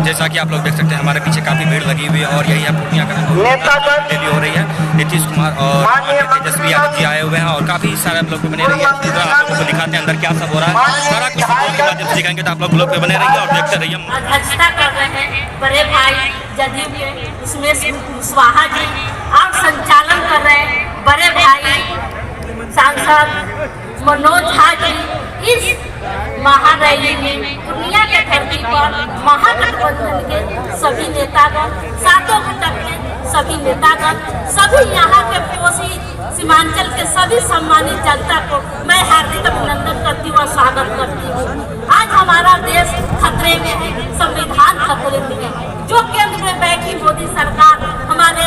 जैसा कि आप लोग देख सकते हैं हमारे पीछे काफ़ी भीड़ लगी हुई है और यही है पूर्णिया का रैली हो रही है। नीतीश कुमार और तेजस्वी यादव जी आए हुए हैं और काफ़ी सारे आप लोग बने रहिए। आप लोगों को दिखाते हैं अंदर क्या सब हो रहा है, सारा कुछ के माध्यम से दिखाएंगे तो आप लोग ब्लॉग पे बने रहिए और देखते रहिए। अध्यक्षता कर रहे हैं बड़े भाई जदयू के उसमें स्वाहा जी और संचालन कर रहे हैं बड़े भाई सांसद मनोज झा जी। इस महारैली में दुनिया के धरती पर महागठबंधन के सभी नेतागण, सातों घटक के सभी नेतागण, सभी यहाँ के पड़ोसी सीमांचल के सभी सम्मानित जनता को मैं हार्दिक अभिनंदन करती हूँ और स्वागत करती हूँ। आज हमारा देश खतरे में है, संविधान खतरे में है। जो केंद्र में बैठी मोदी सरकार हमारे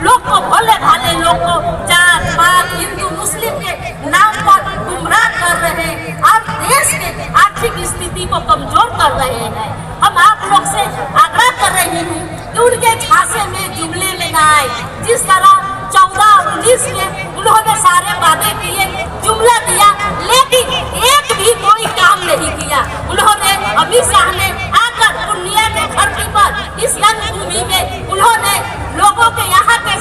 लोग को, भोले भाले लोग को जात पात हिंदू मुस्लिम के नाम पर गुमराह कर रहे हैं और देश के आर्थिक स्थिति को कमजोर कर रहे हैं। हम आप लोग से आग्रह कर रहे हैं कि उनके झांसे में जुमले में न आए। जिस तरह 14-19 में उन्होंने सारे वादे किए, जुमला दिया, लेकिन एक भी कोई काम नहीं किया। उन्होंने अमित शाह ने आकर पूर्णिया के धरती पर इस रणभूमि में उन्होंने लोगों के यहाँ के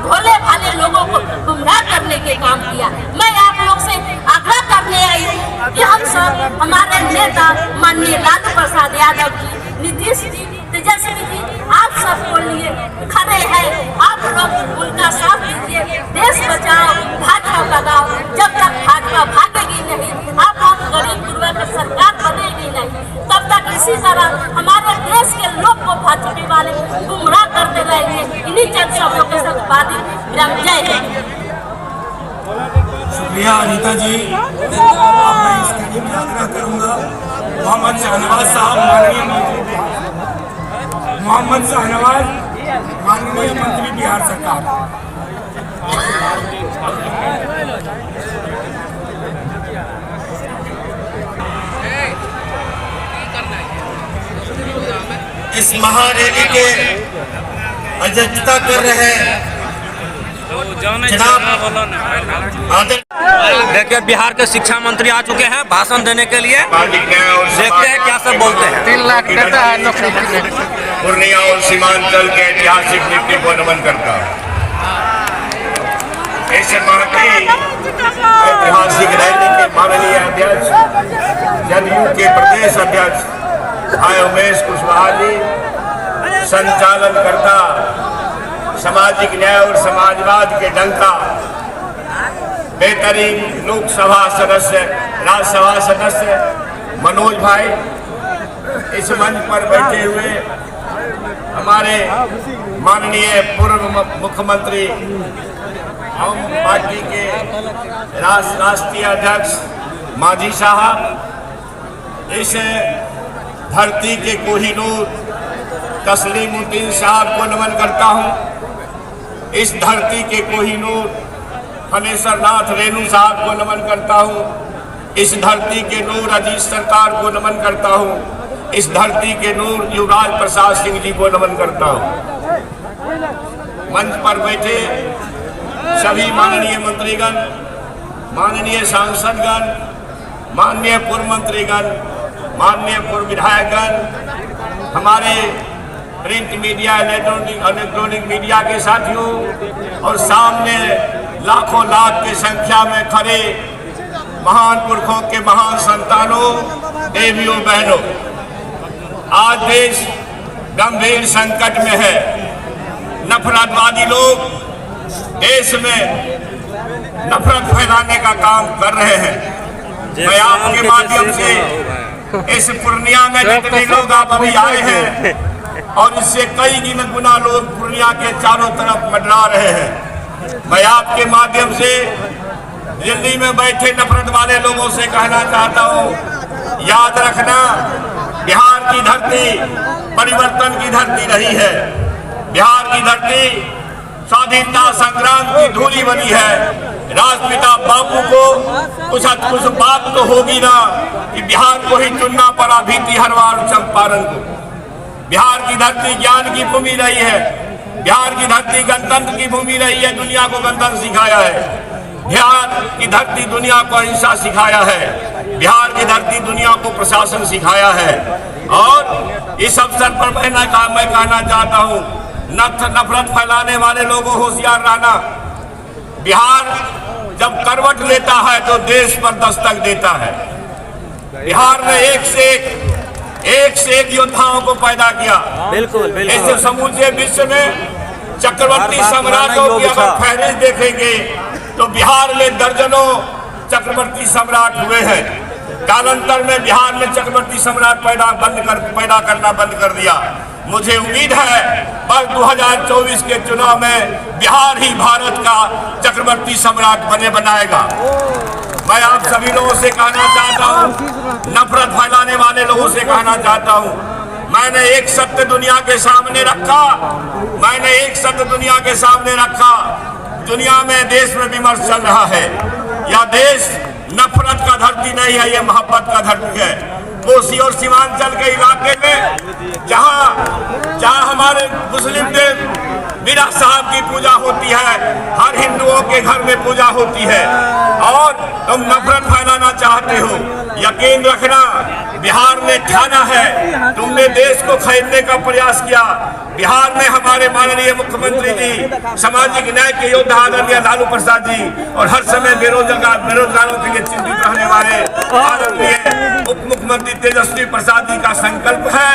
भोले भाले लोगों को गुमराह करने के काम किया। मैं आप लोग से आग्रह करने आई हूँ कि हम सब हमारे नेता माननीय लालू प्रसाद यादव जी, नीतीश जी, तेजस्वी जी, आप सबको लिए खड़े हैं। आप लोग उनका साथ दीजिए। देश बचाओ, भाजपा लगाओ। जब तक भाजपा भागेगी नहीं, आप हम गरीब गुरबा की सरकार बनेगी नहीं, तब तक इसी तरह हमारे देश के लोग को भाजपा वाले गुमराह करते रहेंगे। इन्हीं चंद शब्दों के साथ वादी विराम। जय हिंद। शुक्रिया अनीता जी। मैं इसके लिए आग्रह करूंगा मोहम्मद शाहनवाज साहब, मोहम्मद शाहनवाज, माननीय मंत्री बिहार सरकार। इस महारैली के अध्यक्षता कर रहे हैं देखिए बिहार के शिक्षा मंत्री आ चुके हैं भाषण देने के लिए। देखते हैं क्या सब बोलते हैं। 3 लाख देता है नौकरी के लिए। पूर्णिया और सीमांचल के ऐतिहासिक नीति को नमन करता हूँ। ऐसे महती ऐतिहासिक रैली के माननीय अध्यक्ष, जदयू के प्रदेश अध्यक्ष भाई उमेश कुशवाहा जी, संचालन करता सामाजिक न्याय और समाजवाद के डंका बेहतरीन लोकसभा सदस्य, राज्यसभा सदस्य मनोज भाई, इस मंच पर बैठे हुए हमारे माननीय पूर्व मुख्यमंत्री हम पार्टी के राष्ट्रीय अध्यक्ष मांझी साहब, इस धरती के कोहिनूर तस्लीमुद्दीन साहब को नमन करता हूँ। इस धरती के कोहिनूर फनेश्वर नाथ रेणु साहब को नमन करता हूँ। इस धरती के नूर अजीत सरकार को नमन करता हूँ। इस धरती के नूर युवराज प्रसाद सिंह जी को नमन करता हूँ। मंच पर बैठे सभी माननीय मंत्रीगण, माननीय सांसदगण, माननीय पूर्व मंत्रीगण, माननीय पूर्व विधायकगण, हमारे प्रिंट मीडिया, इलेक्ट्रॉनिक मीडिया के साथियों और सामने लाखों लाख की संख्या में खड़े महान पुरखों के महान संतानों, देवियों, बहनों, आज देश गंभीर संकट में है। नफरतवादी लोग देश में नफरत फैलाने का काम कर रहे हैं। मैं आपके माध्यम से इस पूर्णिया में जितने लोग आप अभी आए हैं और इससे कई गुना लोग पूर्णिया के चारों तरफ मंडरा रहे हैं, मैं आपके माध्यम से दिल्ली में बैठे नफरत वाले लोगों से कहना चाहता हूँ, याद रखना बिहार की धरती परिवर्तन की धरती रही है। बिहार की धरती स्वाधीनता संग्राम की धूली बनी है। राष्ट्रपिता बापू को कुछ बात तो होगी ना कि बिहार को ही चुनना पड़ा भीति हरवा और चंपारण को। बिहार की धरती ज्ञान की भूमि रही है। बिहार की धरती गणतंत्र की भूमि रही है। दुनिया को गणतंत्र सिखाया है। बिहार की धरती दुनिया को अहिंसा सिखाया है। बिहार की धरती दुनिया को प्रशासन सिखाया है। और इस अवसर पर मैं कहना चाहता हूँ, नफरत फैलाने वाले लोगों होशियार रहना। बिहार जब करवट लेता है तो देश पर दस्तक देता है। बिहार ने एक से एक योद्धाओं को पैदा किया। बिल्कुल ऐसे समूचे विश्व में चक्रवर्ती सम्राटों की अगर फहरिस्त देखेंगे तो बिहार में दर्जनों चक्रवर्ती सम्राट हुए हैं। कालांतर में बिहार में चक्रवर्ती सम्राट पैदा करना बंद कर दिया। मुझे उम्मीद है वर्ष 2024 के चुनाव में बिहार ही भारत का चक्रवर्ती सम्राट बनाएगा। मैं आप सभी लोगों से कहना चाहता हूँ, नफरत फैलाने वाले लोगों से कहना चाहता हूँ, मैंने एक सत्य दुनिया के सामने रखा। दुनिया में देश में विमर्श चल रहा है। यह देश नफरत का धरती नहीं है, यह मोहब्बत का धरती है। कोसी और सीमांचल के इलाके में जहाँ हमारे मुस्लिम देव मीरा साहब की पूजा होती है, हर हिंदुओं के घर में पूजा होती है, और तुम नफरत फैलाना चाहते हो। यकीन रखना, बिहार ने ठाना है। तुमने देश को खरीदने का प्रयास किया। बिहार में हमारे माननीय मुख्यमंत्री जी, सामाजिक न्याय के योद्धा आदरणीय लालू प्रसाद जी, और हर समय बेरोजगारों के लिए चिंतित रहने वाले आदरणीय उप मुख्यमंत्री तेजस्वी प्रसाद जी का संकल्प है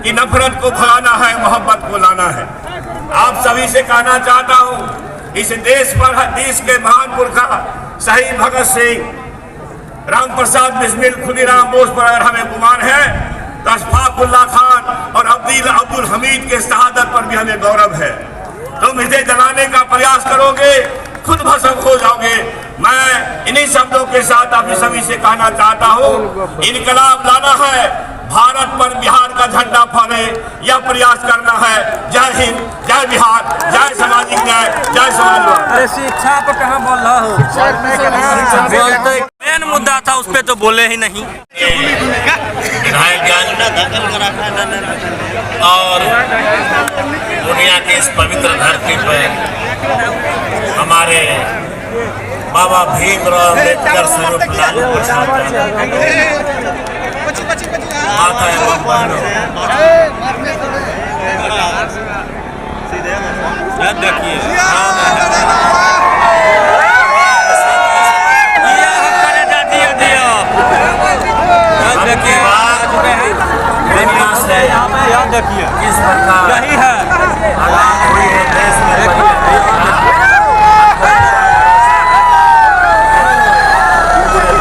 कि नफरत को भगाना है, मोहब्बत को लाना है। आप सभी से कहना चाहता हूँ, इस देश के महान पुरखा शहीद भगत सिंह, राम प्रसाद बिस्मिल, खुदीराम बोस पर अगर हमें गुमान है तो अशफाकुल्लाह खान और अब्दुल हमीद के शहादत पर भी हमें गौरव है। तुम इसे जलाने का प्रयास करोगे, खुद भस्म हो जाओगे। मैं इन्हीं शब्दों के साथ आप सभी से कहना चाहता हूँ, इनकलाब लाना है, भारत पर बिहार का झंडा फहरे, यह प्रयास करना है। जय हिंद, जय बिहार, जय सामाजिक न्याय, जय समाजवाद। अरे शिक्षा पर कहाँ बोल रहा हो? मेन मुद्दा था, उस पर तो बोले ही नहीं। और दुनिया के इस पवित्र धरती पर हमारे बाबा भीमराव अम्बेडकर स्वरूप लालू प्रसाद माता एवं बहनों, देखिए किस प्रकार यही है हालात हुई है देश में।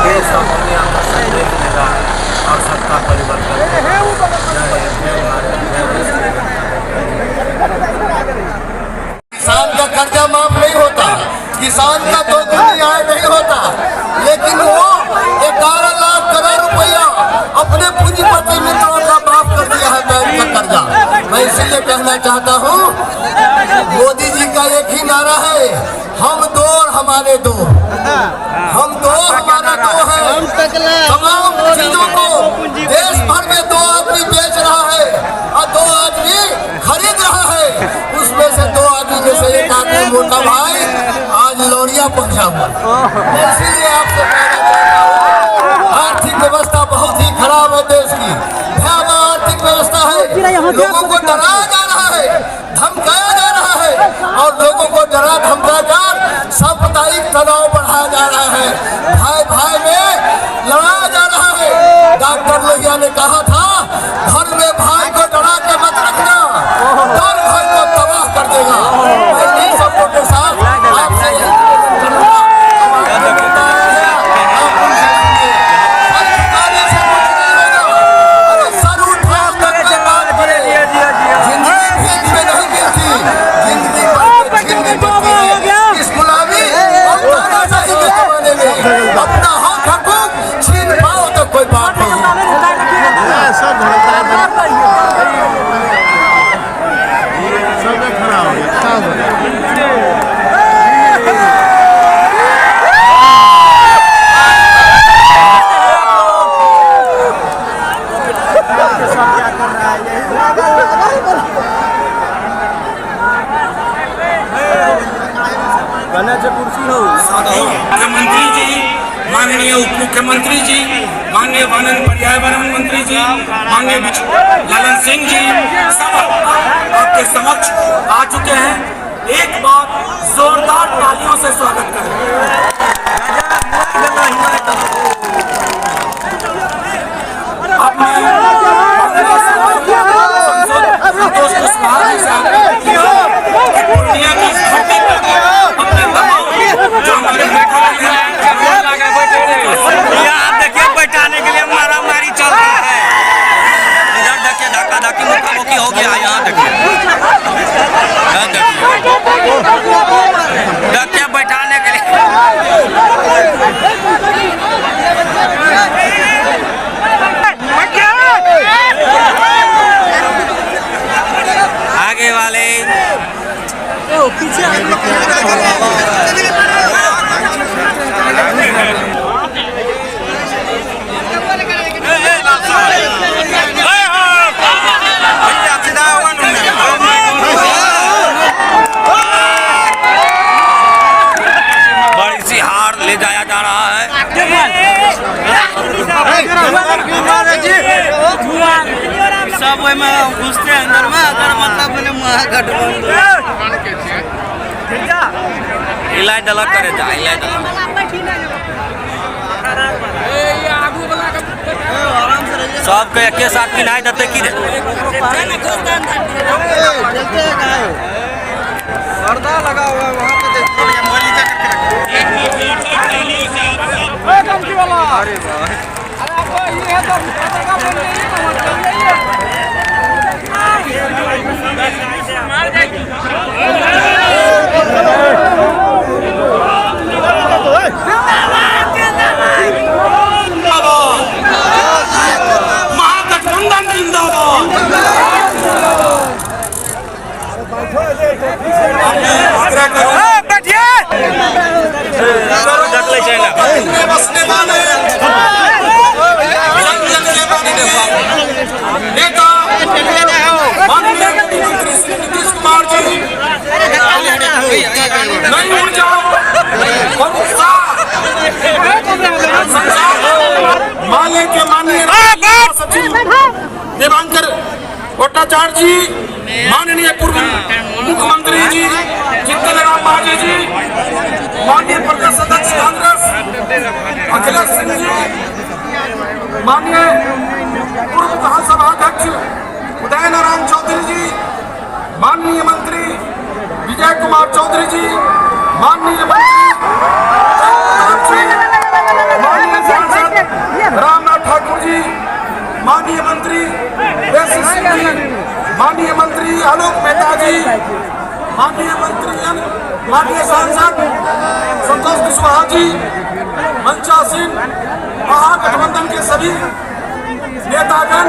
देश और दुनिया का संदेश देगा और सत्ता परिवर्तन। किसान का कर्जा माफ नहीं होता, किसान का तो आय नहीं होता, लेकिन वो 11 लाख करोड़ रुपया अपने पूंजीपति मित्रों का माफ कर दिया है बैंक का कर्जा। मैं इसलिए कहना चाहता हूँ, मोदी जी का एक ही नारा है, हम दो और हमारे दो, हम दो हमारा दो है। तमाम चीजों को देश भर में 2 आदमी बेच रहा है और 2 आदमी खरीद रहा है। उसमें से 2 आदमी में से एक आदमी मोटा भाई आज लौरिया पहुंचा हुआ। इसीलिए आपसे कहना चाहता हूँ, आर्थिक व्यवस्था बहुत ही खराब है देश की, भयावह आर्थिक व्यवस्था है। लोगों को डराया जा रहा है, धमकाया जा रहा है, और लोगों को डरा धमका कर सामुदायिक तनाव बढ़ाया जा रहा है, भाई भाई में लड़ाया जा रहा है। डॉक्टर लोहिया ने कहा था, घर में भाई को डरा के मत रखना, डर भाई को तबाह कर देगा। इन सबों के साथ आपसे अपना हक छीन पाओ तो कोई बात नहीं। मुख्यमंत्री जी, माननीय उप मुख्यमंत्री जी, माननीय वन पर्यावरण मंत्री जी, माननीय ललन सिंह जी, सब आपके समक्ष आ चुके हैं। एक बार जोरदार तालियों से स्वागत करें। अब मैं संतोष कुशवाहा जी से पूर्णिया की इस धरती पर अपने तमाम जो हमारे बैठे हैं, आप देखिए बैठाने के लिए मारा मारी चल रहा है। इधर देखिए धक्का धक्की मुक्की हो गया। यहाँ देखिए बैठाने के लिए आगे वाले बड़ी सी हार ले जाया जा रहा है। सब में घुसते अंदर में अगर मतलब इलाज डलक करे जा इलाज सबके एक साथ पिनाई देते की रे पर्दा लगा हुआ है वहाँ पे महागठबंधन जिंदाबाद। बसने वाले नेता माननीय मुख्यमंत्री श्री नीतीश कुमार जी, नई ऊर्जा और उत्साह माले के माननीय सचिव देवांकर भट्टाचार्य जी, माननीय पूर्व मुख्यमंत्री जी जितन राम मांझी जी, माननीय प्रदेश अध्यक्ष कांग्रेस अखिलेश सिंह जी, माननीय पूर्व विधानसभा अध्यक्ष उदय नारायण चौधरी जी, माननीय मंत्री विजय कुमार चौधरी जी, माननीय मंत्री माननीय सांसद रामनाथ ठाकुर जी, माननीय मंत्री देसी सिंह जी, माननीय मंत्री आलोक मेहता जी, माननीय सांसद संतोष कुशवाहा जी, मंचासीन महागठबंधन के सभी नेतागण,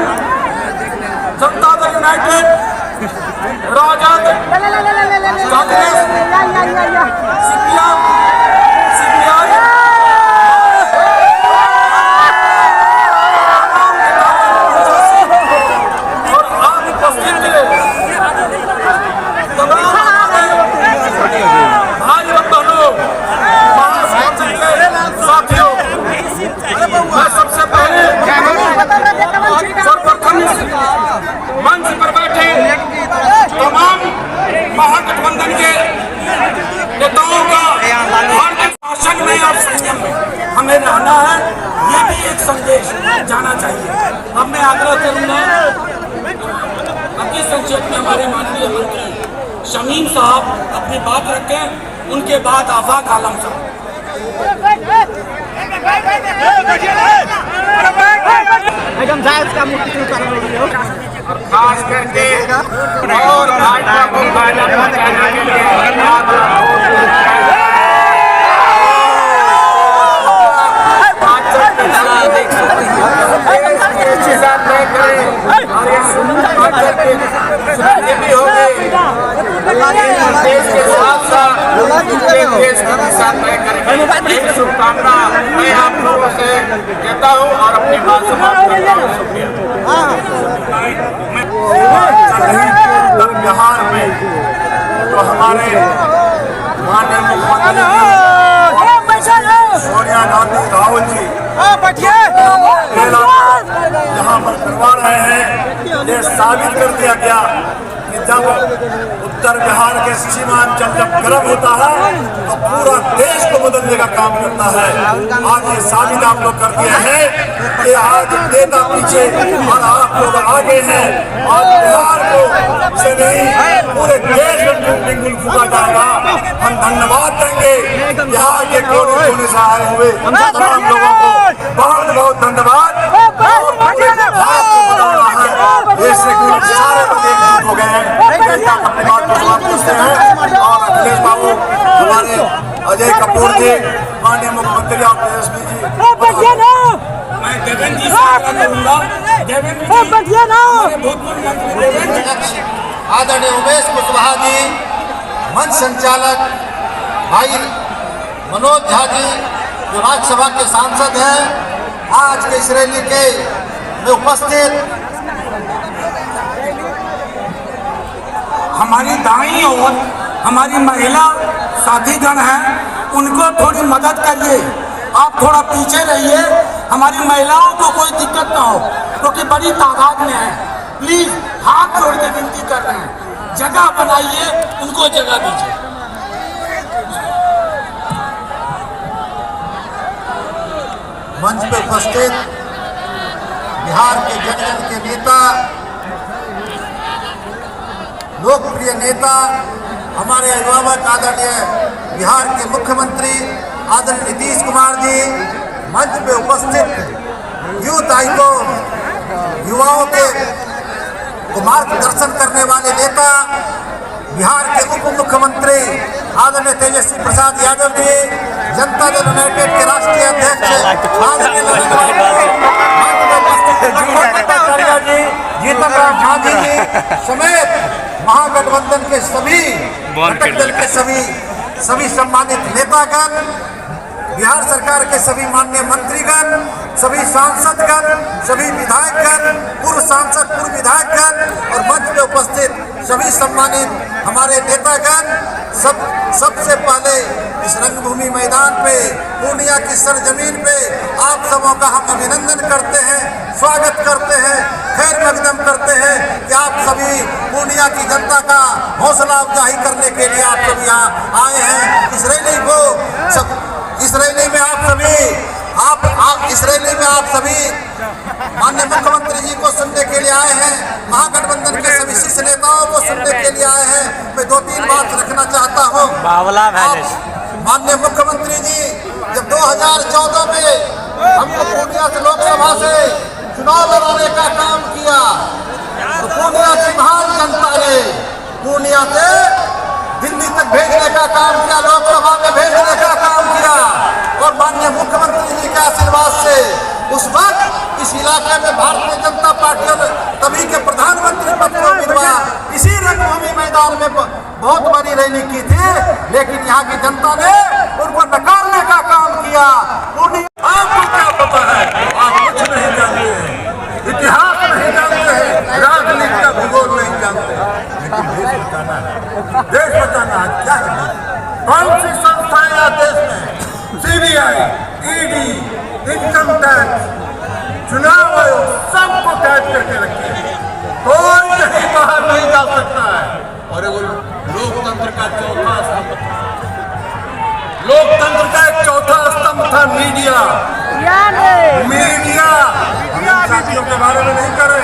जनता दल यूनाइटेड, राजद, कांग्रेस, सीपीएम, सीपीआई और आप उपस्थित तमाम भाई बहनों, महासमाज के साथियों, मैं सबसे पहले सर्वप्रथम मंच पर बैठे तमाम महागठबंधन के नेताओं का भारतीय शासन में और संयम में हमें रहना है, ये भी एक संदेश जाना चाहिए। अब मैं आग्रह करूंगा अति संक्षेप में हमारे माननीय मंत्री शमीम साहब अपनी बात रखें, उनके बाद आफाक आलम साहब। खास करके और भाजपा को फायदा पहुंचाने के लिए ये भी हो गए देश के साथ साथ देश का भी साथ तय करेंगे। एक शुभकामना मैं आप लोगों से देता हूँ और अपनी बात समाप्त करता हूँ। शुक्रिया। बिहार में तो हमारे माननीय मुख्यमंत्री सोनिया गांधी राहुल जी रहे हैं। ये साबित कर दिया गया कि जब उत्तर बिहार के सीमांचल जब गर्म होता है तो पूरा देश को बदलने का काम करता है। आज ये साबित आप लोग कर दिए हैं कि आज नेता पीछे और आप लोग आगे हैं और बिहार को से नहीं पूरे देश में बिल्कुल फूका जाएगा। हम धन्यवाद देंगे यहाँ के कोने कोने से आए हुए तमाम लोगों को बहुत बहुत धन्यवाद। इससे सारे लोग एकजुट हो गए हैं, अपनी बात को समाप्त करते हैं। और अखिलेश बाबू, हमारे अजय कपूर जी, माननीय मुख्यमंत्री और तेजस्वी जी, मैं देवेंद्र जी से आग्रह करूंगा, देवेंद्र जी आदरणीय उमेश कुशवाहा जी, मंच संचालक भाई मनोज झा जी जो राज्यसभा के सांसद हैं, आज के इस रैली के में उपस्थित हमारी दाईं ओर हमारी महिला साथीगण हैं, उनको थोड़ी मदद करिए। आप थोड़ा पीछे रहिए, हमारी महिलाओं को कोई दिक्कत ना हो क्योंकि बड़ी तादाद में है। प्लीज हाथ जोड़ के विनती कर रहे हैं, जगह बनाइए, उनको जगह दीजिए। मंच पे उपस्थित बिहार के जन के नेता, लोकप्रिय नेता, हमारे अभिभावक आदरणीय बिहार के मुख्यमंत्री आदरणीय नीतीश कुमार जी, मंच पे उपस्थित यूथ आइकॉन, युवाओं के मार्गदर्शन करने वाले नेता, बिहार के उप मुख्यमंत्री आदरणीय तेजस्वी प्रसाद यादव जी, जनता दल यूनाइटेड के राष्ट्रीय अध्यक्ष आदरणीय जीतन राम मांझी जी समेत महागठबंधन के सभी घटक दल के सभी सम्मानित नेतागण, बिहार सरकार के सभी माननीय मंत्रीगण, सभी सांसदगण, सभी विधायकगण, पूर्व सांसद, पूर्व विधायकगण और मंच में उपस्थित सभी सम्मानित हमारे नेतागण, सबसे पहले इस रंगभूमि मैदान पे, पूर्णिया की सरजमीन पे आप सबों का हम अभिनंदन करते हैं, स्वागत करते हैं, खैर मकदम करते हैं कि आप सभी पूर्णिया की जनता का हौसला अफजाई करने के लिए आप सभी यहाँ आए हैं। इस रैली में आप सभी माननीय मुख्यमंत्री जी को सुनने के लिए आए हैं, महागठबंधन के सभी शीर्ष नेताओं को सुनने के लिए आए हैं। मैं 2-3 बात रखना चाहता हूँ। माननीय मुख्यमंत्री जी, जब 2014 में हमको पूर्णिया से लोकसभा से चुनाव लड़ाने का काम किया तो पूर्णिया की महान जनता ने पूर्णिया से दिल्ली तक भेजने का काम किया, लोकसभा में भेजने का काम किया और माननीय मुख्यमंत्री जी के आशीर्वाद से उस वक्त इस इलाके में भारतीय जनता पार्टी और तभी के प्रधानमंत्री पद को उम्मीदवार इसी रंगभूमि मैदान में बहुत बड़ी रैली की थी, लेकिन यहाँ की जनता ने उनको नकारने का काम किया। आपको क्या पता है? आप कुछ नहीं जानते हैं, इतिहास नहीं जानते हैं, राजनीति का भूगोल नहीं जानते, लेकिन देश बचाना है। देश बचाना है क्या है? कौन सी संस्थाएं हैं देश में? CBI, ED, इनकम टैक्स, चुनाव आयोग, सबको कैद करके रखे, कोई कहीं बाहर नहीं जा सकता है। और लोकतंत्र का चौथा स्तंभ था, लोकतंत्र का एक चौथा स्तंभ था मीडिया। मीडिया हम साथियों के बारे में नहीं करें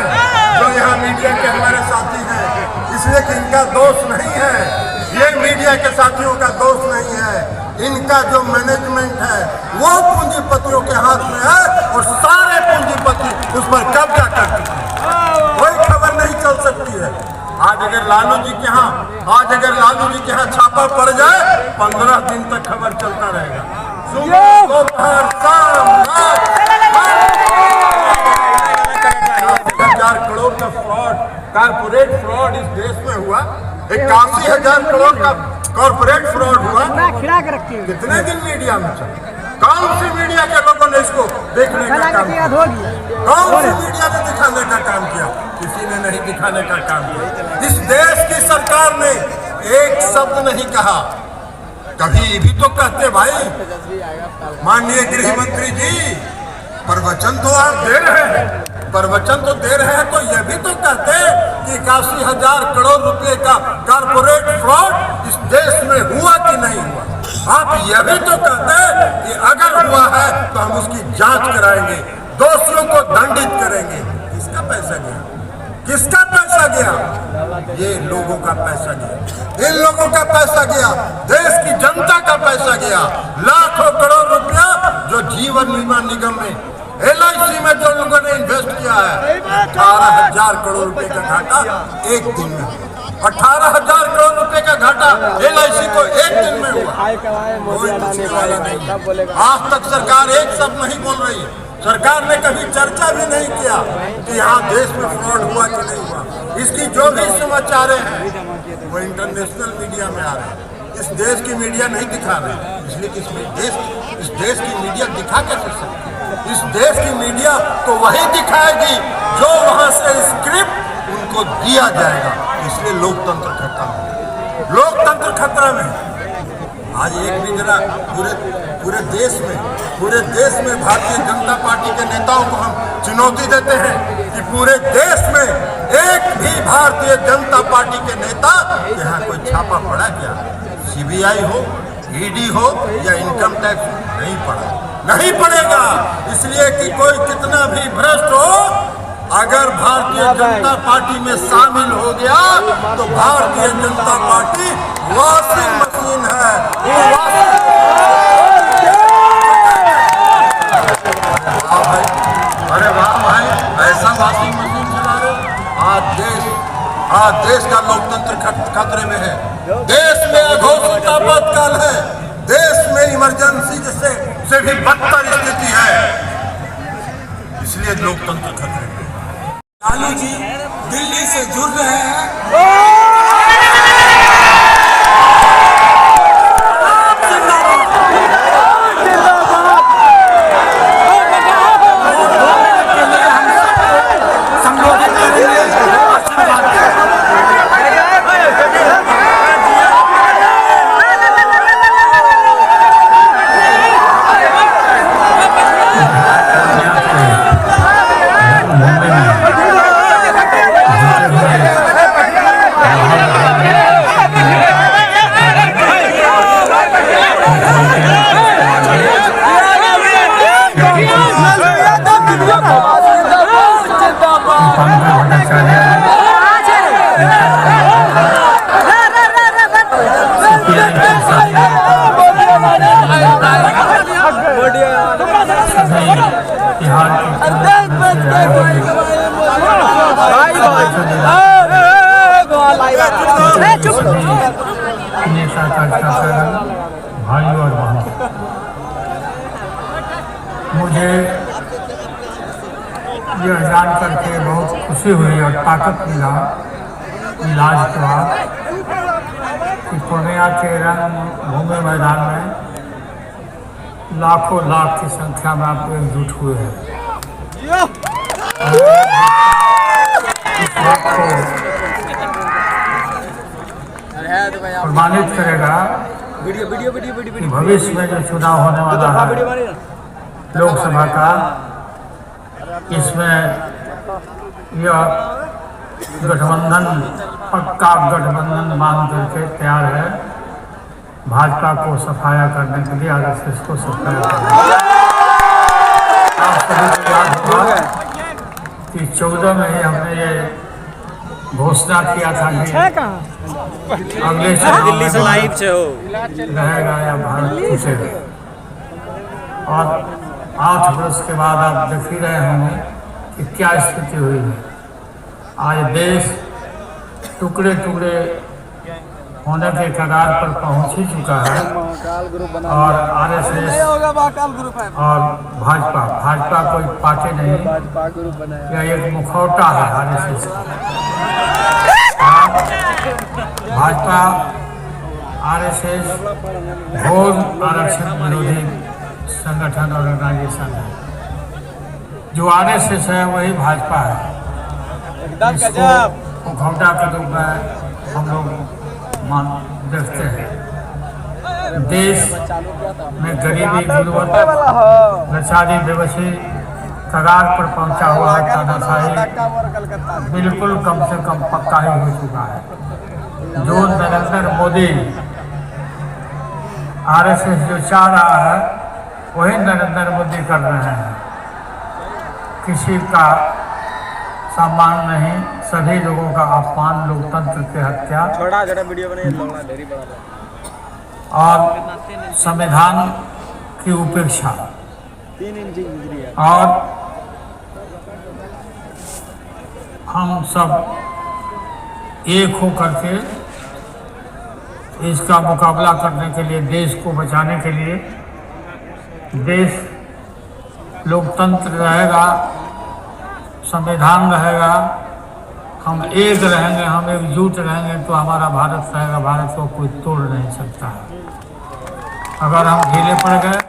जो यहाँ मीडिया के हमारे साथी हैं, इसलिए कि इनका दोष नहीं है, ये मीडिया के साथियों का दोष नहीं है, इनका जो मैनेजमेंट है वो पूंजीपतियों के हाथ में है और सारे पूंजीपति उस पर कब्जा करते हैं। कोई खबर नहीं चल सकती है। आज अगर लालू जी के यहाँ छापा पड़ जाए 15 दिन तक खबर चलता रहेगा। करोड़ का फ्रॉड, कारपोरेट फ्रॉड इस देश में हुआ, 81,000 करोड़ का कॉर्पोरेट फ्रॉड हुआ। कितने दिन मीडिया में चला? कौन सी मीडिया के लोगों ने इसको देखने का काम किया? कौन सी मीडिया ने दिखाने का काम किया? किसी ने नहीं दिखाने का काम किया। इस देश की सरकार ने एक शब्द नहीं कहा। कभी भी तो कहते भाई माननीय गृह मंत्री जी प्रवचन तो आप दे रहे हैं, प्रवचन तो दे रहे हैं तो ये भी तो कहते कि 81,000 करोड़ रुपए का कारपोरेट फ्रॉड इस देश में हुआ कि नहीं हुआ। आप यह भी तो कहते कि अगर हुआ है तो हम उसकी जांच कराएंगे, दोषियों को दंडित करेंगे। किसका पैसा गया? किसका पैसा गया? ये लोगों का पैसा गया, इन लोगों का पैसा गया, देश की जनता का पैसा गया। लाखों करोड़ रुपया जो जीवन बीमा निगम में, LIC में जो लोगों ने इन्वेस्ट किया है, 18,000 करोड़ रुपए का घाटा एक दिन में। 18,000 करोड़ रुपए का घाटा LIC को एक दिन में हुआ। कोई पूछने वाला नहीं। आज तक सरकार एक शब्द नहीं बोल रही है। सरकार ने कभी चर्चा भी नहीं किया कि यहाँ देश में फ्रॉड हुआ कि नहीं हुआ। इसकी जो भी समाचार हैं वो इंटरनेशनल मीडिया में आ रहे हैं। इस देश की मीडिया नहीं दिखा रहे, इसलिए इस देश की मीडिया दिखा कैसे सकती है? इस देश की मीडिया तो वही दिखाएगी जो वहाँ से स्क्रिप्ट उनको दिया जाएगा। इसलिए लोकतंत्र खतरा में, लोकतंत्र खतरा में। आज एक भी जरा पूरे देश में भारतीय जनता पार्टी के नेताओं को हम चुनौती देते हैं कि पूरे देश में एक भी भारतीय जनता पार्टी के नेता यहाँ कोई छापा पड़ा क्या? CBI हो, ED हो या इनकम टैक्स नहीं पड़ा, नहीं पड़ेगा। इसलिए कि कोई कितना भी भ्रष्ट हो, अगर भारतीय जनता पार्टी में शामिल हो गया तो Bharatiya Janata party washing machine है। अरे वाह भाई, ऐसा वॉशिंग मशीन चला रहे। आज देश का लोकतंत्र खतरे में है। देश में अघोषित आपातकाल है, देश में इमरजेंसी से भी बदतर स्थिति है, इसलिए लोकतंत्र खतरे में। लालू जी दिल्ली से जुड़ रहे हैं। भाइयों और बहनों, मुझे यह जान करके बहुत खुशी हुई और ताकत मिला इलाज के बाद कि पूर्णिया के रंगभूमि मैदान में लाखों लाख की संख्या में आप एकजुट हुए हैं। इस बात को प्रमाणित करेगा कि भविष्य में जो चुनाव होने वाला है लोकसभा का, इसमें यह गठबंधन पक्का गठबंधन मान करके तैयार है भाजपा को सफाया करने के लिए, RSS को सफाया करने। आप सभी को याद होगा कि 14 में ही हमने ये घोषणा किया था कि अगले दिल्ली से लाइव से हो रहेगा या भारत टूटेगा। और 8 वर्ष के बाद आप देख ही रहे होंगे कि क्या स्थिति हुई है। आज देश टुकड़े टुकड़े होने के कगार पर पहुंच ही चुका है और RSS और भाजपा कोई पार्टी नहीं, यह एक मुखौटा है RSS का। भाजपा RSS घोर आरक्षण विरोधी संगठन और ऑर्गेनाइजेशन है। जो RSS है वही भाजपा है। इसको मुखौटा के रूप में हम लोग देखते हैं। देश में गरीबी, गुर्बत, लाचारी, बेबसी कगार पर पहुंचा हुआ है। तानाशाही बिल्कुल कम से कम पक्का ही हो चुका है। जो नरेंद्र मोदी आरएसएस जो चाह रहा है वही नरेंद्र मोदी कर रहे हैं। किसी का सम्मान नहीं, सभी लोगों का अपमान, लोकतंत्र की हत्या और संविधान की उपेक्षा और हम सब एक हो करके इसका मुकाबला करने के लिए, देश को बचाने के लिए, देश लोकतंत्र रहेगा, संविधान रहेगा, हम एक रहेंगे, हम एकजुट रहेंगे तो हमारा भारत रहेगा। भारत को कोई तोड़ नहीं सकता है। अगर हम ढीले पड़ गए,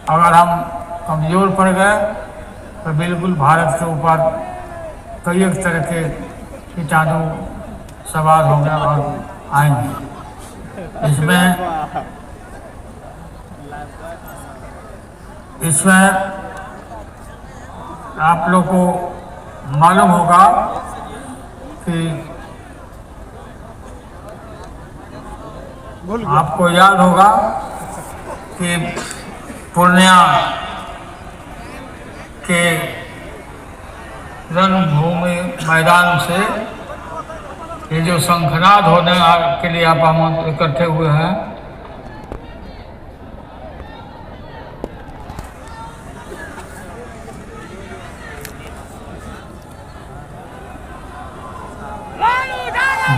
अगर हम कमज़ोर पड़ गए तो बिल्कुल भारत के ऊपर कई एक तरह के कीटाणु सवार होंगे और आएंगे। इसमें आप लोग को मालूम होगा कि आपको याद होगा कि पूर्णिया के रणभूमि मैदान से ये जो शंखनाद होने के लिए आप हम इकट्ठे हुए हैं,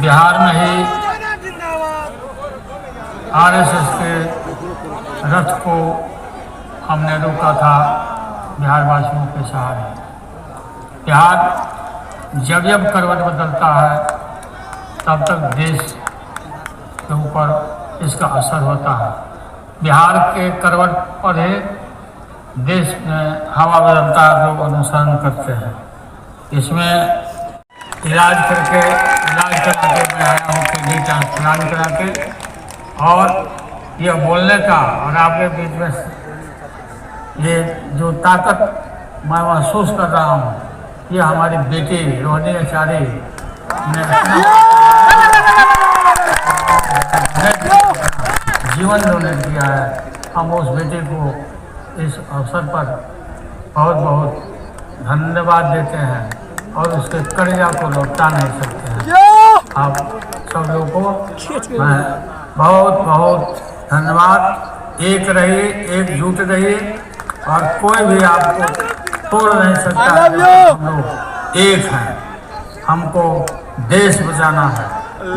बिहार में ही आरएसएस के रथ को हमने रोका था बिहारवासियों के सहारे। बिहार जब जब करवट बदलता है तब तक देश के ऊपर इसका असर होता है। बिहार के करवट पर ही देश में हवा बदलता है, लोग अनुसरण करते हैं। इसमें इलाज करा के मैं आया हूँ किडनी ट्रांसप्लांट करा के, और ये बोलने का और आपके बीच में ये जो ताकत मैं महसूस कर रहा हूँ, ये हमारी बेटी रोहिणी आचार्य ने जीवन डोनेट किया है। हम उस बेटे को इस अवसर पर बहुत बहुत धन्यवाद देते हैं और उसके कर्जा को लौटा नहीं सकते हैं। आप सब लोगों को मैं बहुत बहुत धन्यवाद। एक रहिए, एकजुट रहिए और कोई भी आपको तोड़ नहीं सकता। हम लोग एक हैं, हमको देश बचाना है,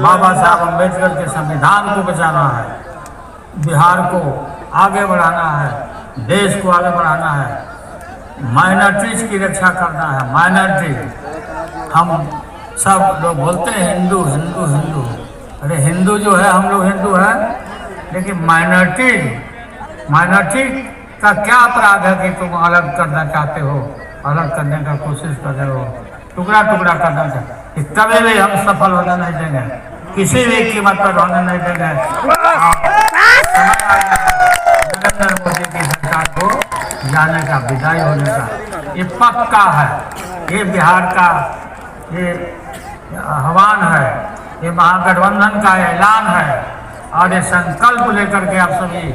बाबा साहब अम्बेडकर के संविधान को बचाना है, बिहार को आगे बढ़ाना है, देश को आगे बढ़ाना है, माइनॉरिटीज की रक्षा करना है। माइनॉरिटी हम सब लोग बोलते हैं हिंदू हिंदू हिंदू, अरे हिंदू जो है हम लोग हिंदू हैं, लेकिन माइनॉरिटी का क्या अपराध है कि तुम अलग करना चाहते हो, अलग करने का कोशिश कर रहे हो, टुकड़ा टुकड़ा करना चाहते, कभी भी हम सफल होने नहीं देंगे, किसी भी कीमत पर होने नहीं देंगे। नरेंद्र मोदी की सरकार को जाने का, विदाई होने का ये पक्का है। ये बिहार का ये आह्वान है, ये महागठबंधन का ऐलान है और ये संकल्प लेकर के आप सभी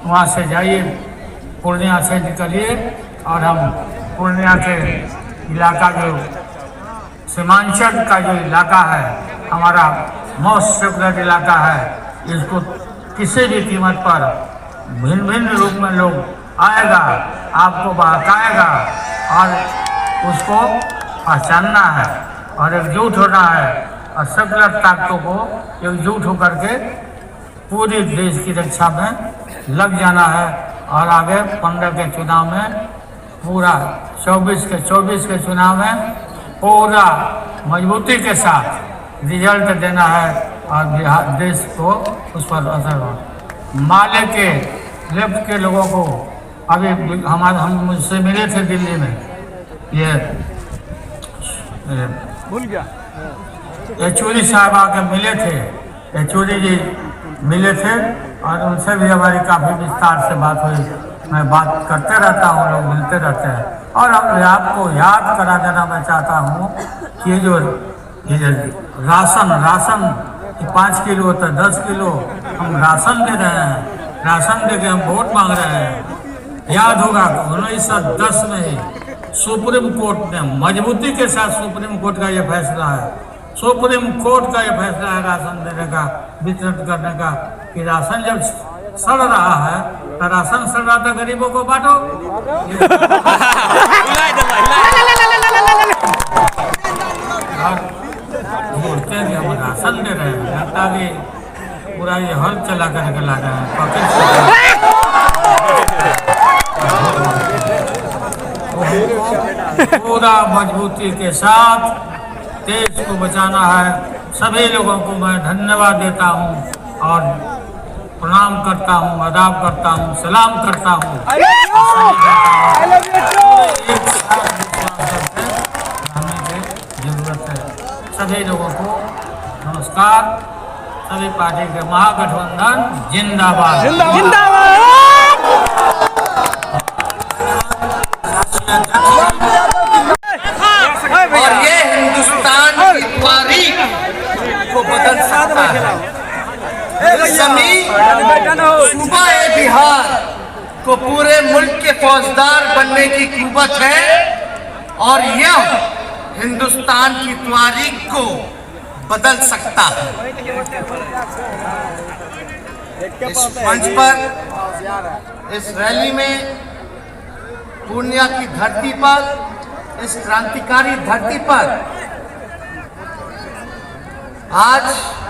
वहाँ से जाइए, पूर्णिया से निकलिए और हम पूर्णिया के इलाका जो सीमांचल का जो इलाका है, हमारा मोस्ट सेक्युलर इलाका है, इसको किसी भी कीमत पर भिन्न भिन्न रूप में लोग आएगा, आपको बहकाएगा और उसको पहचानना है और एकजुट होना है और सेक्युलर ताकतों को एकजुट होकर के पूरी देश की रक्षा में लग जाना है और आगे 15 के चुनाव में पूरा 24 के चुनाव में पूरा मजबूती के साथ रिजल्ट देना है और बिहार देश को उस पर असर हो। माले के लेफ्ट के लोगों को अभी हम मुझसे मिले थे दिल्ली में, ये भूल गया येचुरी साहब आके मिले थे, येचुरी जी मिले थे और उनसे भी हमारी काफ़ी विस्तार से बात हुई मैं बात करते रहता हूँ, लोग मिलते रहते हैं। और अब आपको याद करा देना मैं चाहता हूँ कि ये जो राशन 5 किलो होता है, 10 किलो हम राशन दे रहे हैं, राशन दे के हम वोट मांग रहे हैं। याद होगा 1910 में ही सुप्रीम कोर्ट ने मजबूती के साथ, सुप्रीम कोर्ट का ये फैसला है, सुप्रीम कोर्ट का ये फैसला है राशन देने का, वितरण करने का, कि राशन जब सड़ रहा है तो राशन सड़ रहा था, गरीबों को बांटो। बोलते हैं कि हम राशन दे रहे हैं, जनता की पूरा ये हल चला करके ला रहे हैं। पूरा मजबूती के साथ देश को बचाना है। सभी लोगों को मैं धन्यवाद देता हूँ और प्रणाम करता हूँ, आदाब करता हूँ, सलाम करता हूँ। जरूरत है सभी लोगों को। नमस्कार। सभी पार्टी के महागठबंधन जिंदाबाद जिंदाबाद। और ये हिंदुस्तान की तारीख को बदल सकता है। इस समय सूबा बिहार को पूरे मुल्क के फौजदार बनने की कुव्वत है और यह हिंदुस्तान की तारीख को बदल सकता है। इस मंच पर, इस रैली में, पूर्णिया की धरती पर, इस क्रांतिकारी धरती पर आज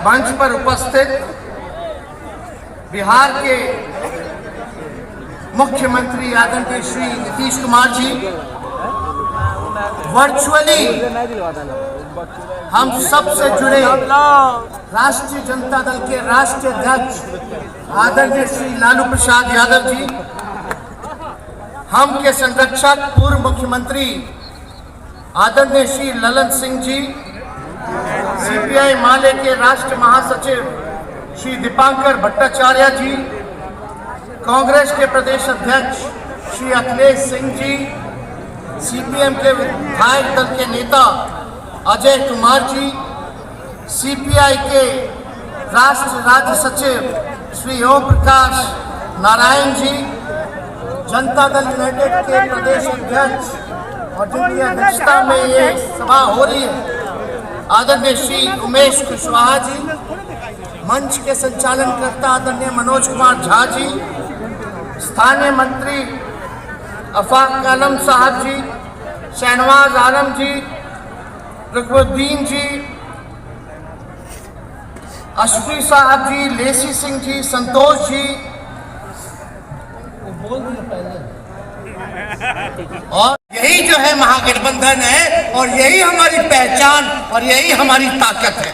मंच पर उपस्थित बिहार के मुख्यमंत्री आदरणीय श्री नीतीश कुमार जी वर्चुअली हम सब से जुड़े राष्ट्रीय जनता दल के राष्ट्रीय अध्यक्ष आदरणीय श्री लालू प्रसाद यादव जी, हम के संरक्षक पूर्व मुख्यमंत्री आदरणीय श्री ललन सिंह जी, सीपीआई माले के राष्ट्रीय महासचिव श्री दीपांकर भट्टाचार्य जी, कांग्रेस के प्रदेश अध्यक्ष श्री अखिलेश सिंह जी, सीपीएम के विधायक दल के नेता अजय कुमार जी, सीपीआई के राष्ट्रीय राज्य सचिव श्री ओम प्रकाश नारायण जी, जनता दल यूनाइटेड के प्रदेश अध्यक्ष और जिनकी अध्यक्षता में ये सभा हो रही है आदरणीय श्री उमेश कुशवाहा जी, मंच के संचालन करता आदरणीय मनोज कुमार झा जी, स्थानीय मंत्री अफाक आलम साहब जी, शहनवाज आलम जी, रुकनुद्दीन जी, अशफी साहब जी, लेसी सिंह जी, संतोष जी, और यही जो है महागठबंधन है और यही हमारी पहचान और यही हमारी ताकत है।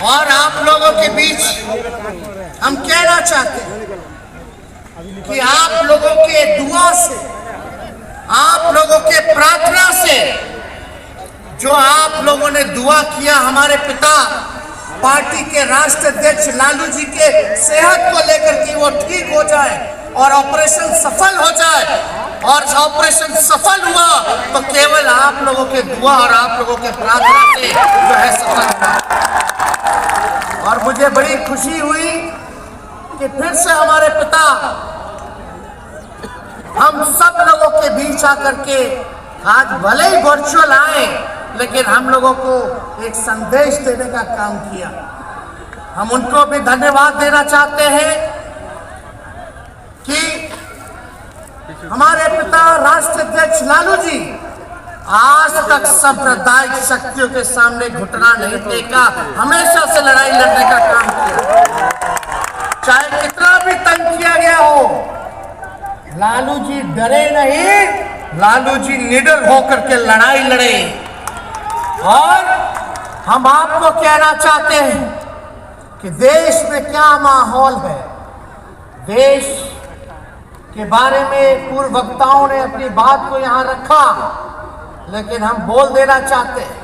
और आप लोगों के बीच हम कहना चाहते हैं कि आप लोगों के दुआ से, आप लोगों के प्रार्थना से, जो आप लोगों ने दुआ किया हमारे पिता पार्टी के राष्ट्रीय अध्यक्ष लालू जी के सेहत को लेकर कि वो ठीक हो जाए और ऑपरेशन सफल हो जाए, और ऑपरेशन सफल हुआ तो केवल आप लोगों के दुआ और आप लोगों के प्रार्थना से जो है सफल हुआ। और मुझे बड़ी खुशी हुई कि फिर से हमारे पिता हम सब लोगों के बीच आकर के आज भले ही वर्चुअल आए लेकिन हम लोगों को एक संदेश देने का काम किया। हम उनको भी धन्यवाद देना चाहते हैं कि हमारे पिता राष्ट्रीय अध्यक्ष लालू जी आज तक सांप्रदायिक शक्तियों के सामने घुटना नहीं टेका, हमेशा से लड़ाई लड़ने का काम किया, चाहे कितना भी तंग किया गया हो। लालू जी डरे नहीं, लालू जी निडर होकर के लड़ाई लड़े। और हम आपको कहना चाहते हैं कि देश में क्या माहौल है, देश के बारे में पूर्व वक्ताओं ने अपनी बात को यहाँ रखा, लेकिन हम बोल देना चाहते हैं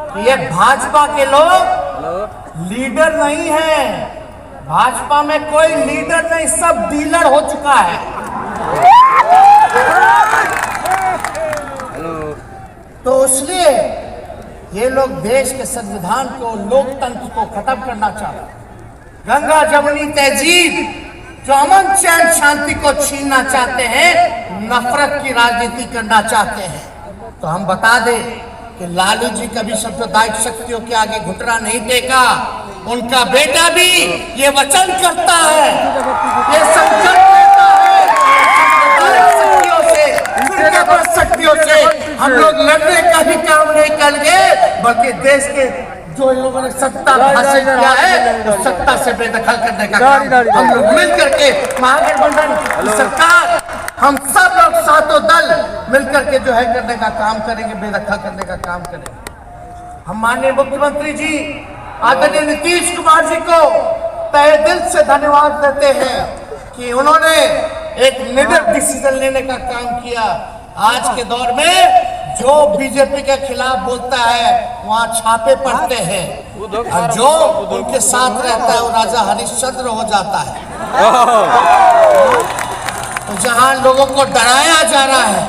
कि ये भाजपा के लोग लीडर नहीं हैं, भाजपा में कोई लीडर नहीं, सब डीलर हो चुका है। तो इसलिए ये लोग देश के संविधान को, लोकतंत्र को खत्म करना चाहते हैं। गंगा जमुनी तहजीब जो अमन चैन शांति को छीनना चाहते हैं, नफरत की राजनीति करना चाहते हैं। तो हम बता दें कि लालू जी कभी सांप्रदायिक शक्तियों के आगे घुटना नहीं टेका। उनका बेटा भी ये वचन करता है, ये संकल्प लेता है, शक्तियों से हम लोग लड़ने का भी काम नहीं करेंगे, बल्कि देश के जो इन लोगों ने सत्ता हासिल किया है, तो सत्ता से बेदखल करने का काम हम लोग मिल करके महागठबंधन सरकार, हम सब लोग सातों दल मिलकर के जो है करने का काम करेंगे, बेदखल करने का काम करेंगे। हम माननीय मुख्यमंत्री जी आदरणीय नीतीश कुमार जी को तहे दिल से धन्यवाद देते हैं कि उन्होंने एक निडर डिसीजन लेने का काम किया। आज के दौर में जो बीजेपी के खिलाफ बोलता है वहाँ छापे पड़ते हैं, और जो उनके साथ रहता है वो राजा हरिश्चंद्र हो जाता है। तो जहाँ लोगों को डराया जा रहा है,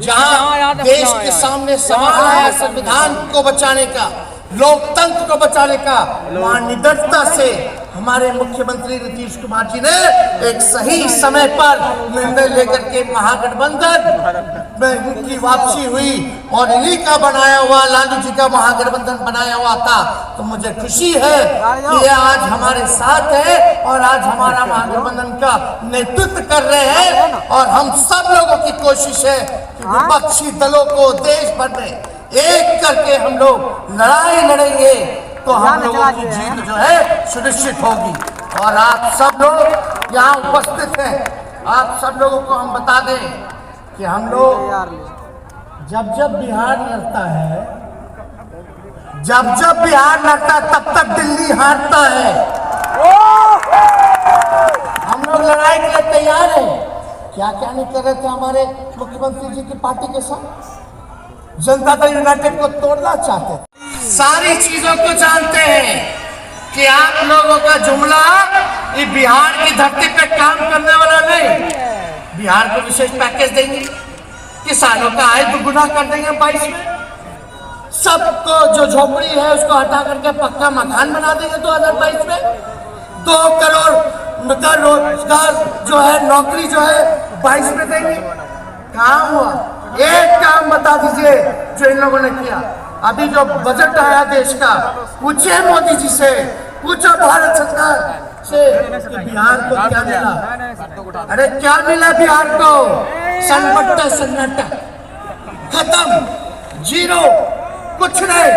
जहाँ देश के सामने सवाल है संविधान को बचाने का, लोकतंत्र को बचाने का, वहाँ निडरता से हमारे मुख्यमंत्री नीतीश कुमार जी ने एक सही समय पर निर्णय लेकर के महागठबंधन में उनकी वापसी हुई और इन्हीं का बनाया हुआ, लालू जी का महागठबंधन बनाया हुआ था। तो मुझे खुशी है कि ये आज हमारे साथ है और आज हमारा महागठबंधन का नेतृत्व कर रहे हैं। और हम सब लोगों की कोशिश है कि विपक्षी दलों को देश भर में एक करके हम लोग लड़ाई लड़ेंगे, तो हम लोगों की जीत जो है सुनिश्चित होगी। और आप सब लोग यहाँ उपस्थित हैं, आप सब लोगों को हम बता दें कि हम लोग जब जब बिहार लड़ता है, तब तक दिल्ली हारता है। हम लोग लड़ाई के लिए तैयार हैं। क्या क्या नहीं कर रहे थे हमारे मुख्यमंत्री जी की पार्टी के साथ, जनता दल यूनाइटेड को तोड़ना चाहते थे। सारी चीजों को जानते हैं कि आप लोगों का जुमला ये बिहार की धरती पे काम करने वाला नहीं। बिहार को विशेष पैकेज देंगे, किसानों का आय दुगुना कर देंगे 22 में, सबको जो झोपड़ी है उसको हटा करके पक्का मकान बना देंगे 2022 में, 2 करोड़ का रोजगार जो है, नौकरी जो है 22 में देंगे। काम हुआ? एक काम बता दीजिए जो इन लोगों ने किया। अभी जो बजट आया देश का, पूछे मोदी जी से, पूछो भारत सरकार से कि बिहार को क्या मिला। अरे क्या मिला बिहार को? सन्नाटा सन्नाटा, खत्म, जीरो, कुछ नहीं।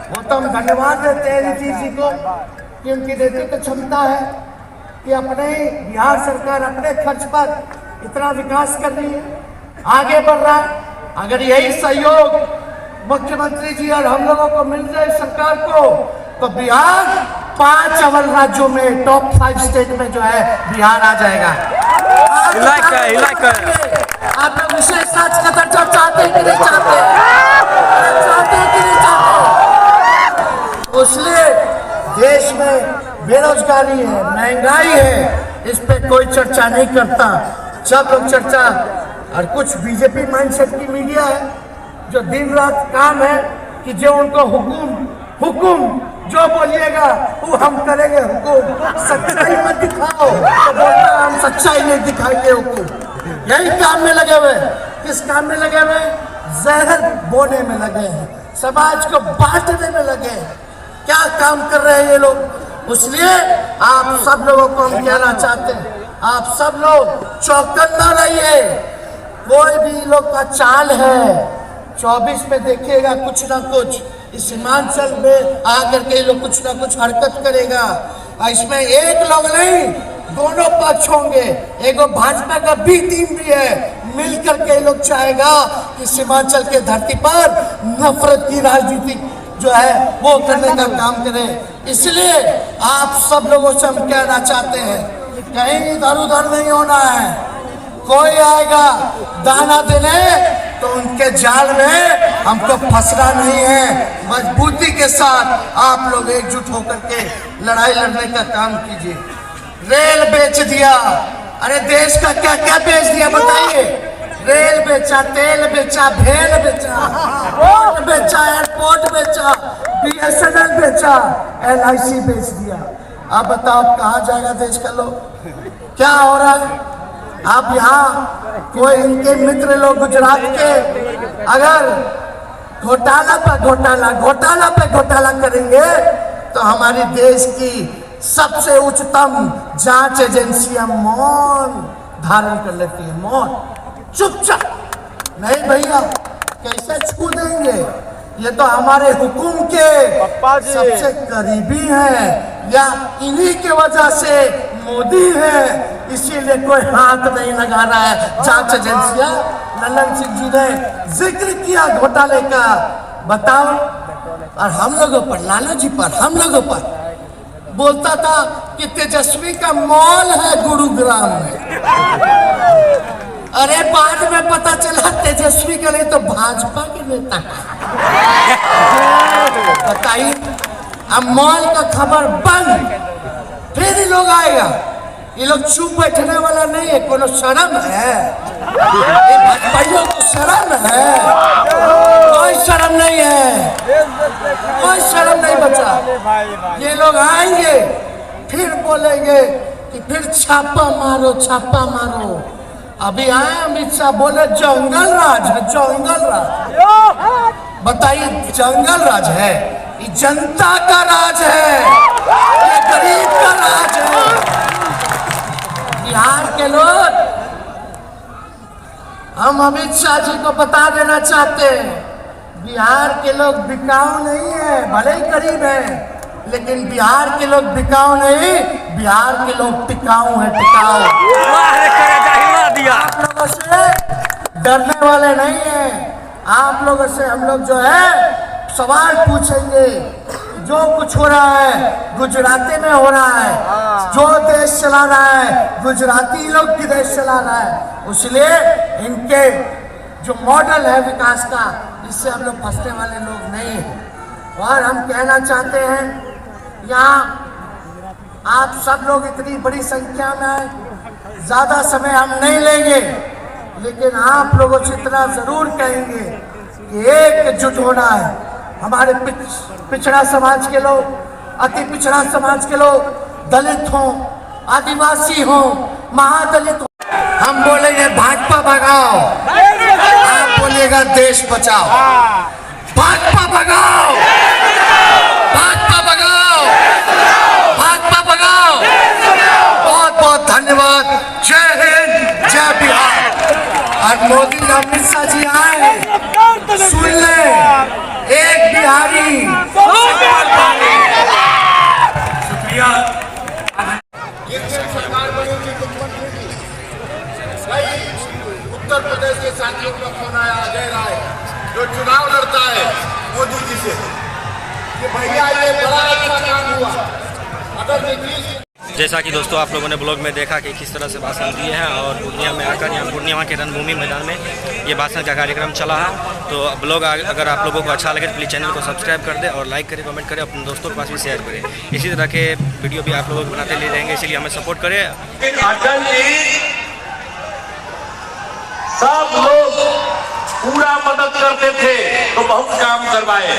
वो तो हम धन्यवाद देते हैं नीतीश जी को कि उनकी नेतृत्व क्षमता है कि अपने बिहार सरकार अपने खर्च पर इतना विकास कर रही है, आगे बढ़ रहा है। अगर यही सहयोग मुख्यमंत्री जी और हम लोगों को मिल जाए सरकार को, तो बिहार 5 अव्वल राज्यों में टॉप 5 स्टेट में जो है बिहार आ जाएगा। आप लोग विशेष राज्य का दर्जा चाहते हैं कि नहीं चाहते? चाहते हैं कि नहीं चाहते? इसलिए देश में बेरोजगारी है, महंगाई है, इस पे कोई चर्चा नहीं करता। सब लोग चर्चा, और कुछ बीजेपी माइंडसेट की मीडिया है जो दिन रात काम है कि जो उनको हुकुम जो बोलिएगा वो हम करेंगे, हुकुम सच्चाई मत दिखाओ तो बोलता हम सच्चाई नहीं दिखाएंगे, हुकुम। यही काम में लगे हुए। किस काम में लगे हुए? जहर बोने में लगे हैं, समाज को बांटने में लगे हैं। क्या काम कर रहे हैं ये लोग? इसलिए आप सब लोगों को हम कहना चाहते हैं, आप सब लोग चौकन्ना रहिए। कोई भी लोग का चाल है 24 में देखिएगा कुछ ना कुछ इस हिमाचल में आकर के लोग कुछ ना कुछ हरकत करेगा। इसमें एक लोग नहीं, दोनों पक्ष होंगे। एक भाजपा का बी टीम भी है, मिलकर के लोग चाहेगा कि सीमांचल के धरती पर नफरत की राजनीति जो है वो करने का काम करें। इसलिए आप सब लोगों से हम कहना चाहते हैं, कहीं इधर उधर नहीं होना है। कोई आएगा दाना देने तो उनके जाल में हमको फंसना नहीं है। मजबूती के साथ आप लोग एकजुट होकर के लड़ाई लड़ने का काम कीजिए। रेल बेच दिया, अरे देश का क्या क्या बेच दिया बताइए? रेल बेचा, तेल बेचा, भेल बेचा, पोर्ट बेचा, एयरपोर्ट बेचा, BSNL बेचा, LIC बेच दिया। आप बताओ कहाँ जाएगा देश का लोग? क्या हो रहा है? आप यहाँ कोई इनके मित्र लोग गुजरात के अगर घोटाला पर घोटाला, घोटाला पे घोटाला करेंगे तो हमारी देश की सबसे उच्चतम जांच एजेंसियां मौन धारण कर लेती है, मौन, चुपचाप। नहीं भैया, कैसे छू देंगे? ये तो हमारे हुकुम के सबसे करीबी हैं, या इन्हीं के वजह से मोदी है, इसीलिए कोई हाथ नहीं लगा रहा है जांच एजेंसियां। लल्लन सिंह जी ने जिक्र किया घोटाले का, बताओ। और हम लोगों पर, लालू जी पर, हम लोगों पर बोलता था कि तेजस्वी का मॉल है गुरुग्राम में। अरे बाद में पता चला तेजस्वी का नहीं तो भाजपा के नेता का। बताइए, अब मॉल का खबर बंद, फिर ही लोग आएगा। ये लोग चुप बैठने वाला नहीं है। कोनो शर्म है? ये भाजपाइयों को शर्म है? कोई शर्म नहीं है, कोई शर्म नहीं बचा। ये लोग आएंगे फिर बोलेंगे कि फिर छापा मारो, छापा मारो। अभी आए अमित शाह बोले जंगल राज है, जंगल राज। बताइए, जंगल राज है? ये जनता का राज है, ये गरीब का राज है। बिहार के लोग, हम अमित शाह जी को बता देना चाहते हैं, बिहार के लोग बिकाऊ नहीं है, भले ही गरीब है, लेकिन बिहार के लोग बिकाऊ नहीं, बिहार के लोग टिकाऊ है, टिकाऊ। आप लोगों से डरने वाले नहीं हैं। आप लोगों से हम लोग जो है सवाल पूछेंगे। जो कुछ हो रहा है गुजराती में हो रहा है, जो देश चला रहा है गुजराती लोग की देश चला रहा है, इसलिए इनके जो मॉडल है विकास का, इससे हम लोग फंसने वाले लोग नहीं हैं। और हम कहना चाहते हैं, यहाँ आप सब लोग इतनी बड़ी संख्या में आए, ज़्यादा समय हम नहीं लेंगे, लेकिन आप लोगों से इतना ज़रूर कहेंगे कि एकजुट होना है। हमारे पिछड़ा समाज के लोग, अति पिछड़ा समाज के लोग, दलित हों, आदिवासी हों, महादलित हों, हम बोलेंगे भाजपा भगाओ, आप बोलिएगा देश बचाओ। भाजपा भगाओ, भाजपा भगाओ, भाजपा भगाओ। बहुत बहुत धन्यवाद। जय हिंद, जय बिहार। और मोदी अमित शाह जी आए, सुन ले, एक बिहारी। शुक्रिया। सरकार बनेगी तो उत्तर प्रदेश के साथियों का फोन आया, अजय राय जो चुनाव लड़ता है मोदी जी से, कि भैया ये बड़ा अच्छा काम हुआ। अगर नीतीश, जैसा कि दोस्तों आप लोगों ने ब्लॉग में देखा कि किस तरह से भाषण दिए हैं, और पूर्णिया में आकर यहाँ पूर्णिया के रणभूमि मैदान में ये भाषण का कार्यक्रम चला है। तो ब्लॉग अगर आप लोगों को अच्छा लगे तो प्लीज़ चैनल को सब्सक्राइब कर दें और लाइक करें, कमेंट करें, अपने दोस्तों के पास भी शेयर करें। इसी तरह के वीडियो भी आप लोगों को बनाते ले रहेंगे, इसलिए हमें सपोर्ट करें। अटल जी सब लोग पूरा मदद करते थे तो बहुत काम करवाए,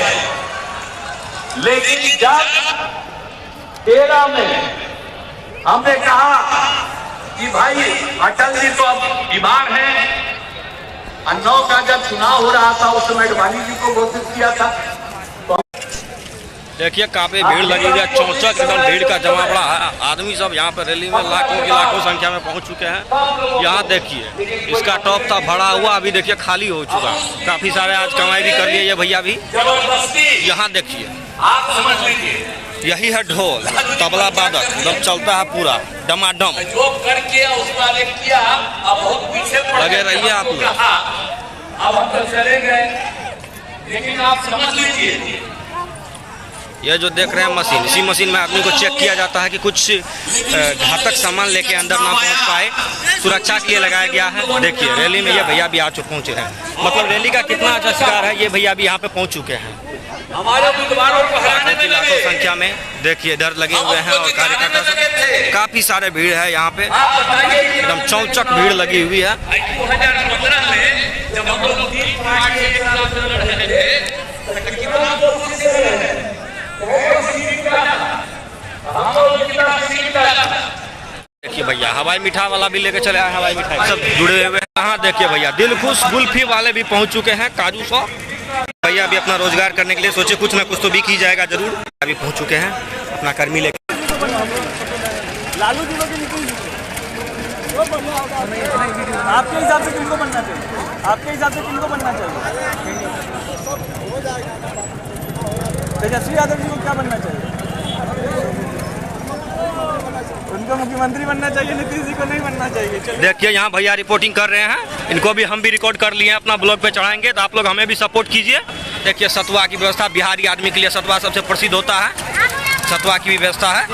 लेकिन जब 13 में हमने कहा कि भाई अटल जी तो अब बीमार हैं, और 9 का जब चुनाव हो रहा था उस समय अडवाणी जी को घोषित किया था। देखिए काफी भीड़ लगी हुई है, चौचक एकदम भीड़ का जमा पड़ा है। आदमी सब यहाँ पर रैली में लाखों की लाखों संख्या में पहुँच चुके हैं। यहाँ देखिए, इसका टॉप था भरा हुआ, अभी देखिए खाली हो चुका। काफी सारे आज कमाई भी कर लिए ये भैया भी। यहाँ देखिए, आप समझ लीजिए, यही है ढोल, तबला वादक, एकदम चलता है पूरा डमाडम। जो कर किया उस वाले किया, अब बहुत पीछे लगे रहिए आप लोग। अब हम तो चले गए, लेकिन आप समझ लीजिए ये जो देख रहे हैं मशीन, इसी मशीन में आदमी को चेक किया जाता है कि कुछ घातक सामान लेके अंदर ना पहुंच पाए, सुरक्षा के लिए लगाया गया है। देखिए रैली में ये भैया भी पहुंचे हैं, मतलब रैली का कितना अच्छा शिकार है, ये भैया भी यहाँ पे पहुंच चुके हैं हमारे उम्मीदवारों को हराने में लाखों संख्या में। देखिए इधर लगे हुए हैं और कार्यकर्ता सब, काफी सारे भीड़ है यहाँ पे, एकदम चौचक भीड़ लगी हुई है। 2015 में जब हम लोग देखिए भैया हवाई मिठाई वाला भी लेके चले आए, हवाई मिठाई सब जुड़े हुए हैं। हाँ देखिए भैया दिल खुश गुल्फी वाले भी पहुंच चुके हैं, काजू शॉप। भैया भी अपना रोजगार करने के लिए सोचे कुछ ना कुछ तो भी की जाएगा जरूर, अभी पहुंच चुके हैं अपना कर्मी लेकर। लालू जी आपके हिसाब से किनको बनना चाहिए? आपके हिसाब से किनको बनना चाहिए? तेजस्वी यादव जी को क्या बनना चाहिए? उनको मुख्यमंत्री बनना चाहिए, नीतीश जी को नहीं बनना चाहिए। देखिए यहाँ भैया रिपोर्टिंग कर रहे हैं, इनको भी हम भी रिकॉर्ड कर लिए हैं, अपना ब्लॉग पे चढ़ाएंगे, तो आप लोग हमें भी सपोर्ट कीजिए। देखिए सतुआ की व्यवस्था, बिहारी आदमी के लिए सतुआ सबसे प्रसिद्ध होता है, सतुआ की भी व्यवस्था है।